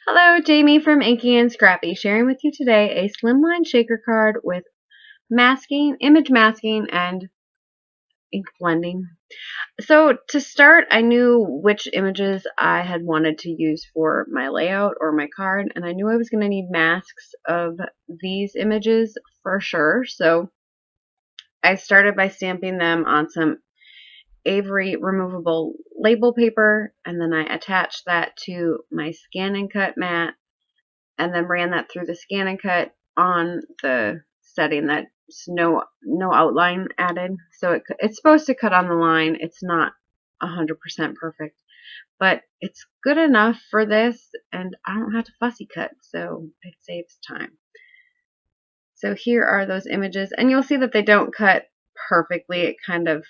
Hello, Jamie from Inky and Scrappy, sharing with you today a Slimline shaker card with masking, image masking, and ink blending. So to start, I knew which images I had wanted to use for my layout or my card, and I knew I was going to need masks of these images for sure. So I started by stamping them on some Avery removable label paper, and then I attached that to my scan and cut mat, and then ran that through the scan and cut on the setting that's no outline added. So it's supposed to cut on the line. It's not 100% perfect, but it's good enough for this, and I don't have to fussy cut, so it saves time. So here are those images, and you'll see that they don't cut perfectly. It kind of,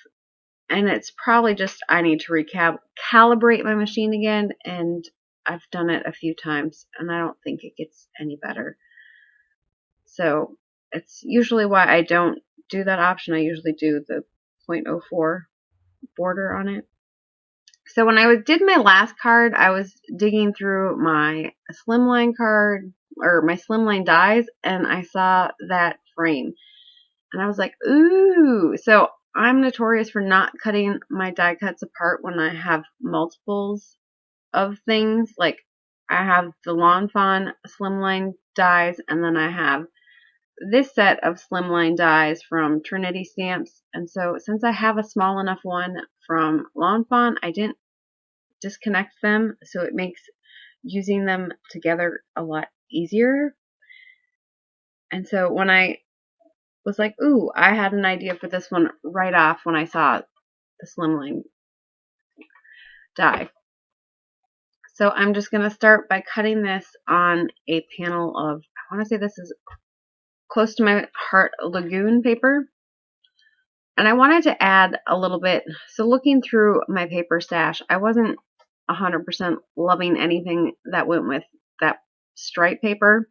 and it's probably just I need to recalibrate my machine again, and I've done it a few times, and I don't think it gets any better. So it's usually why I don't do that option. I usually do the 0.04 border on it. So when I did my last card, I was digging through my Slimline card, or my Slimline dies, and I saw that frame. And I was like, ooh. So I'm notorious for not cutting my die cuts apart when I have multiples of things. Like I have the Lawn Fawn Slimline dies, and then I have this set of Slimline dies from Trinity stamps. And so since I have a small enough one from Lawn Fawn, I didn't disconnect them, so it makes using them together a lot easier. And so when I was like, ooh, I had an idea for this one right off when I saw the Slimline die. So I'm just going to start by cutting this on a panel of, I want to say this is close to my heart, Lagoon paper. And I wanted to add a little bit. So looking through my paper stash, I wasn't 100% loving anything that went with that stripe paper.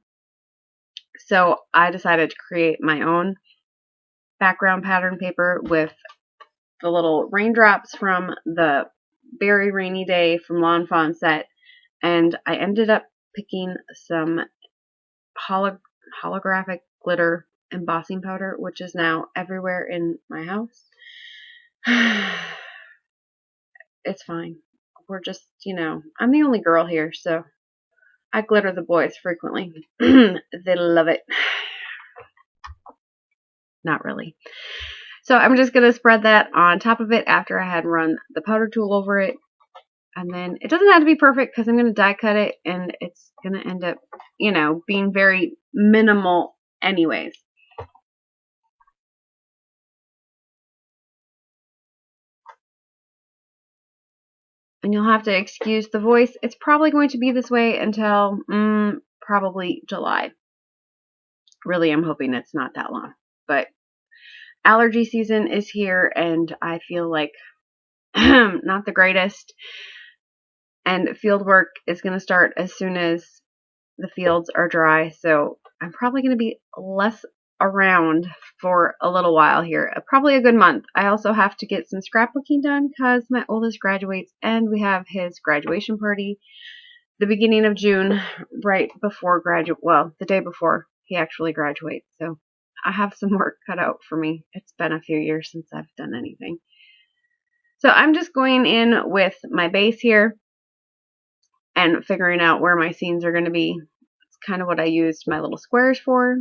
So I decided to create my own background pattern paper with the little raindrops from the Beary Rainy Day from Lawn Fawn set. And I ended up picking some holographic glitter embossing powder, which is now everywhere in my house. It's fine. We're just, I'm the only girl here, so I glitter the boys frequently. They love it. Not really. So I'm just going to spread that on top of it after I had run the powder tool over it. And then it doesn't have to be perfect because I'm going to die cut it, and it's going to end up, being very minimal anyways. And you'll have to excuse the voice. It's probably going to be this way until probably July. Really, I'm hoping it's not that long. But allergy season is here, and I feel like not the greatest. And field work is going to start as soon as the fields are dry. So I'm probably going to be less around for a little while here. Probably a good month. I also have to get some scrapbooking done because my oldest graduates, and we have his graduation party the beginning of June, right before the day before he actually graduates. So I have some work cut out for me. It's been a few years since I've done anything. So I'm just going in with my base here and figuring out where my scenes are going to be. It's kind of what I used my little squares for.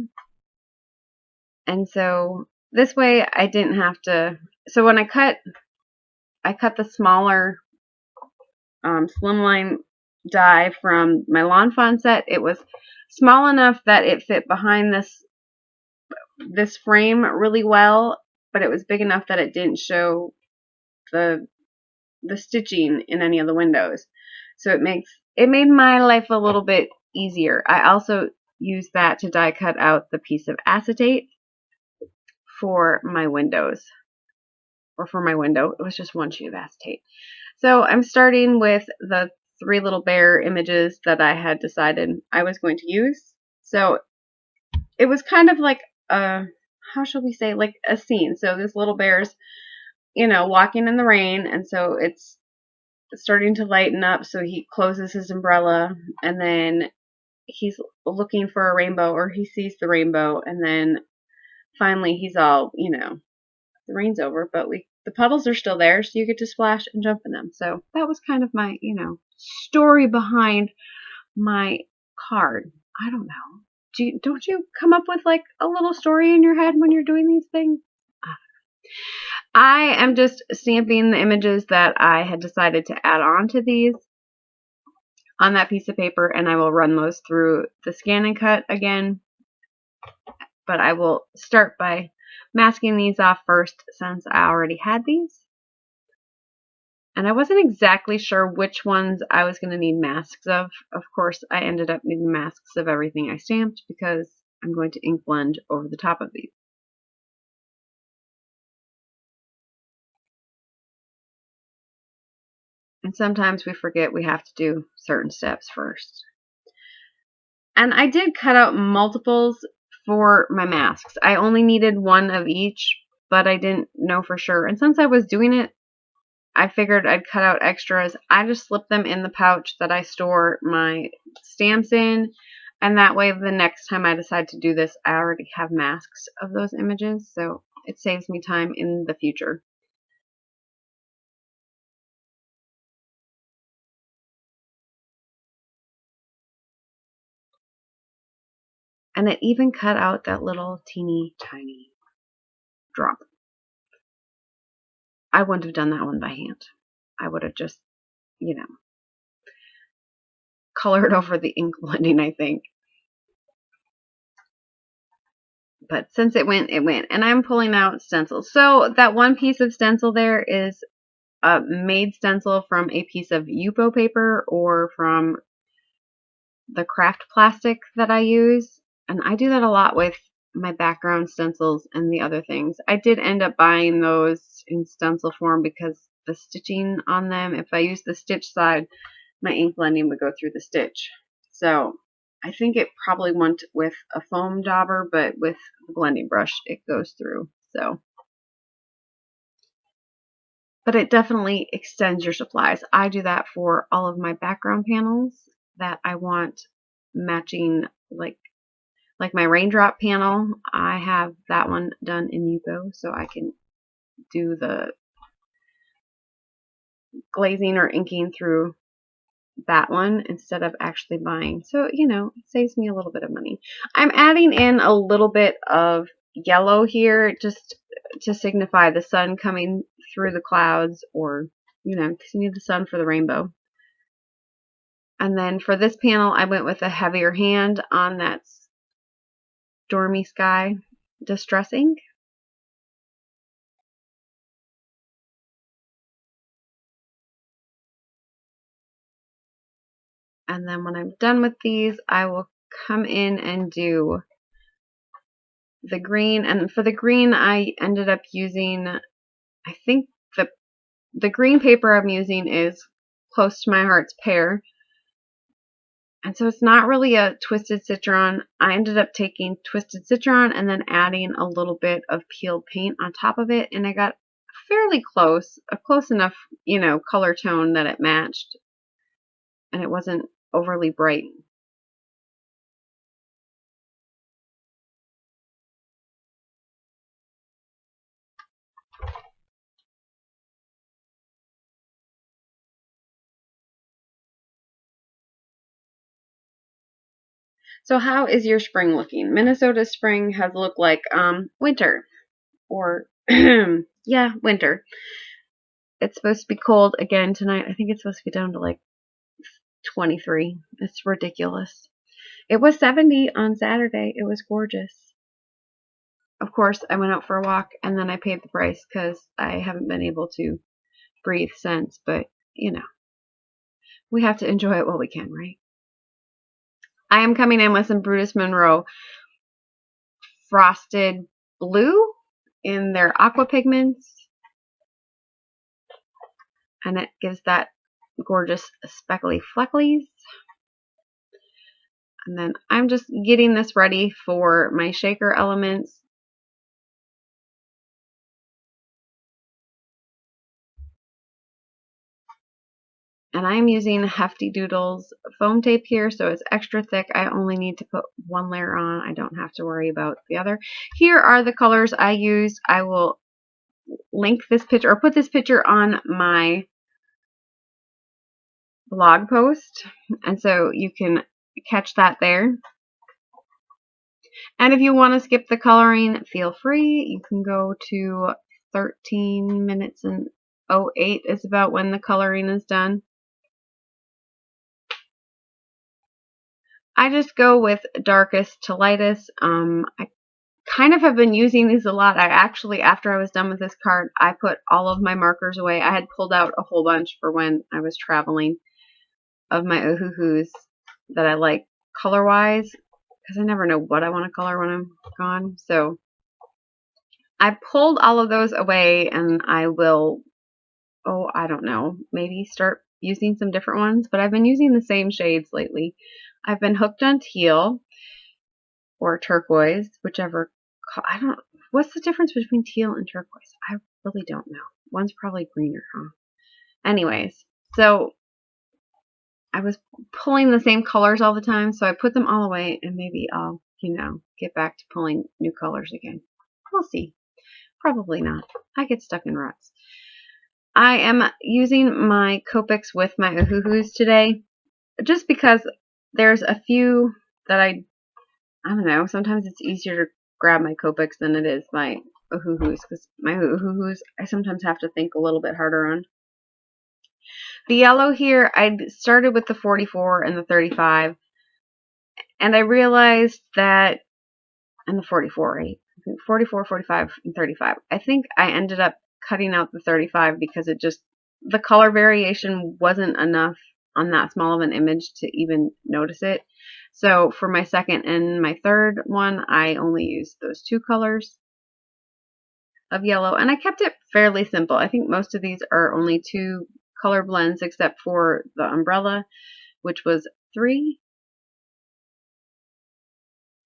And so this way I didn't have to, so when I cut the smaller Slimline die from my Lawn Fawn set. It was small enough that it fit behind this frame really well, but it was big enough that it didn't show the stitching in any of the windows. So it made my life a little bit easier. I also used that to die cut out the piece of acetate for my windows. Or for my window. It was just one sheet of acetate. So I'm starting with the 3 little bear images that I had decided I was going to use. So it was kind of like how shall we say, like a scene. So this little bear's, walking in the rain, and so it's starting to lighten up, so he closes his umbrella, and then he's looking for a rainbow, or he sees the rainbow, and then finally he's all, you know, the rain's over, but the puddles are still there, so you get to splash and jump in them. So that was kind of my, you know, story behind my card. I don't know. Don't you come up with like a little story in your head when you're doing these things? I am just stamping the images that I had decided to add on to these on that piece of paper, and I will run those through the scan and cut again. But I will start by masking these off first, since I already had these. And I wasn't exactly sure which ones I was going to need masks of. Of course, I ended up needing masks of everything I stamped, because I'm going to ink blend over the top of these. And sometimes we forget we have to do certain steps first. And I did cut out multiples for my masks. I only needed one of each, but I didn't know for sure. And since I was doing it, I figured I'd cut out extras. I just slip them in the pouch that I store my stamps in, and that way the next time I decide to do this, I already have masks of those images, so it saves me time in the future. And it even cut out that little teeny tiny drop. I wouldn't have done that one by hand. I would have just, you know, colored over the ink blending, I think. But since it went, it went. And I'm pulling out stencils. So that one piece of stencil there is a made stencil from a piece of Yupo paper, or from the craft plastic that I use. And I do that a lot with my background stencils and the other things. I did end up buying those in stencil form, because the stitching on them, if I use the stitch side, my ink blending would go through the stitch. So I think it probably went with a foam dauber, but with the blending brush it goes through. So, but it definitely extends your supplies. I do that for all of my background panels that I want matching, like my raindrop panel. I have that one done in Yupo, so I can do the glazing or inking through that one instead of actually buying. So, you know, it saves me a little bit of money. I'm adding in a little bit of yellow here, just to signify the sun coming through the clouds, or, you know, because you need the sun for the rainbow. And then for this panel, I went with a heavier hand on that stormy sky distressing. And then when I'm done with these, I will come in and do the green. And for the green, I ended up using, I think the green paper I'm using is close to my heart's Pear. And so it's not really a twisted citron. I ended up taking twisted citron and then adding a little bit of peeled paint on top of it. And I got fairly close, a close enough, you know, color tone that it matched. And it wasn't overly bright. So how is your spring looking? Minnesota's spring has looked like winter, or yeah, winter. It's supposed to be cold again tonight. I think it's supposed to be down to like 23. It's ridiculous. It was 70 on Saturday. It was gorgeous. Of course, I went out for a walk, and then I paid the price because I haven't been able to breathe since. But, you know, we have to enjoy it while we can, right? I am coming in with some Brutus Monroe Frosted Blue in their aqua pigments. And it gives that gorgeous speckly flecklies. And then I'm just getting this ready for my shaker elements. And I'm using Hefty Doodles foam tape here, so it's extra thick. I only need to put one layer on. I don't have to worry about the other. Here are the colors I used. I will link this picture or put this picture on my blog post, and so you can catch that there. And if you want to skip the coloring, feel free. You can go to 13 minutes and 08 is about when the coloring is done. I just go with darkest to lightest. I kind of have been using these a lot. I actually, after I was done with this card, I put all of my markers away. I had pulled out a whole bunch for when I was traveling of my Ohuhus that I like color-wise, because I never know what I want to color when I'm gone. So I pulled all of those away, and I will, I don't know, maybe start using some different ones, but I've been using the same shades lately. I've been hooked on teal or turquoise, whichever. What's the difference between teal and turquoise? I really don't know. One's probably greener, huh? Anyways, so I was pulling the same colors all the time, so I put them all away, and maybe I'll, get back to pulling new colors again. We'll see. Probably not. I get stuck in ruts. I am using my Copics with my Ohuhus today, just because there's a few that I don't know, sometimes it's easier to grab my Copics than it is my Ohuhus, because my Ohuhus I sometimes have to think a little bit harder on. The yellow here, I started with the 44 and the 35, and I realized that, and the 44, right? 44, 45, and 35. I think I ended up cutting out the 35 because the color variation wasn't enough on that small of an image to even notice it. So for my second and my third one, I only used those two colors of yellow, and I kept it fairly simple. I think most of these are only two color blends except for the umbrella, which was 3.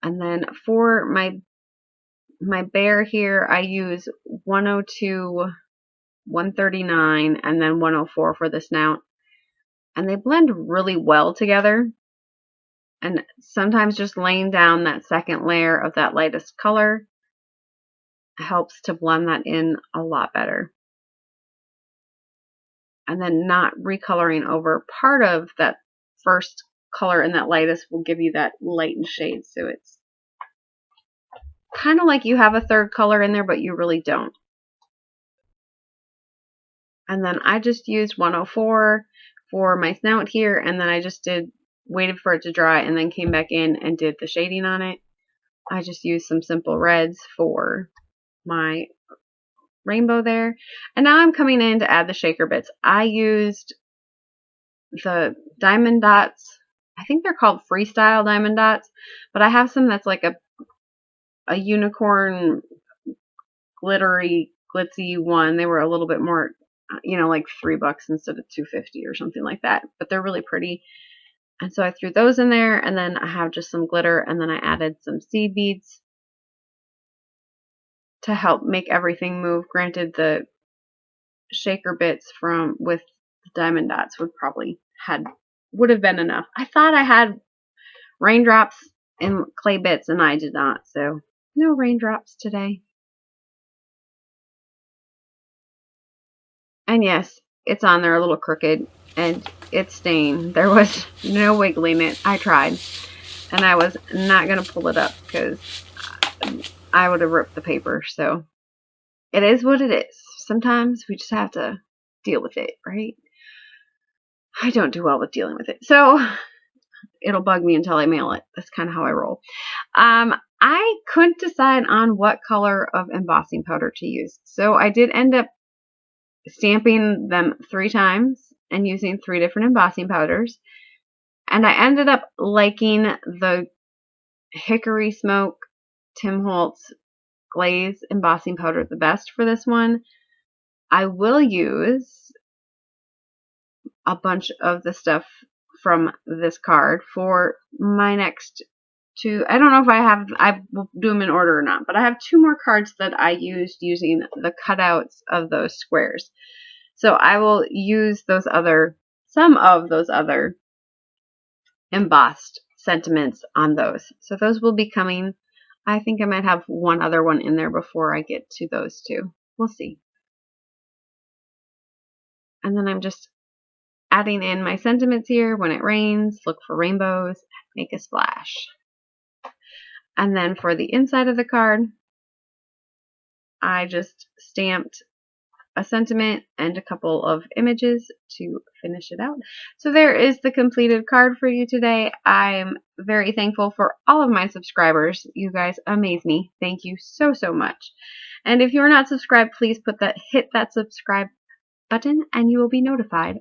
And then for my bear here, I use 102, 139, and then 104 for the snout. And they blend really well together. And sometimes just laying down that second layer of that lightest color helps to blend that in a lot better. And then not recoloring over part of that first color in that lightest will give you that lightened shade. So it's kind of like you have a third color in there, but you really don't. And then I just used 104 for my snout here, and then I just waited for it to dry and then came back in and did the shading on it. I just used some simple reds for my rainbow there. And now I'm coming in to add the shaker bits. I used the diamond dots. I think they're called freestyle diamond dots, but I have some that's like a unicorn glittery, glitzy one. They were a little bit more, like $3 instead of $2.50 or something like that, but they're really pretty. And so I threw those in there, and then I have just some glitter, and then I added some seed beads to help make everything move. Granted, the shaker bits with diamond dots would have been enough. I thought I had raindrops and clay bits, and I did not, so no raindrops today. And yes, it's on there a little crooked, and it's stained. There was no wiggling it. I tried, and I was not going to pull it up because I would have ripped the paper. So it is what it is. Sometimes we just have to deal with it, right? I don't do well with dealing with it, so it'll bug me until I mail it. That's kind of how I roll. I couldn't decide on what color of embossing powder to use, so I did end up stamping them 3 times and using 3 different embossing powders. And I ended up liking the Hickory Smoke Tim Holtz Glaze embossing powder the best for this one. I will use a bunch of the stuff from this card for my next 2. I don't know if I will do them in order or not, but I have 2 more cards that I used using the cutouts of those squares. So I will use those other some of those other embossed sentiments on those. So those will be coming. I think I might have one other one in there before I get to those two. We'll see. And then I'm just adding in my sentiments here. When it rains, look for rainbows, make a splash. And then for the inside of the card, I just stamped a sentiment and a couple of images to finish it out. So there is the completed card for you today. I'm very thankful for all of my subscribers. You guys amaze me. Thank you so, so much. And if you're not subscribed, please hit that subscribe button and you will be notified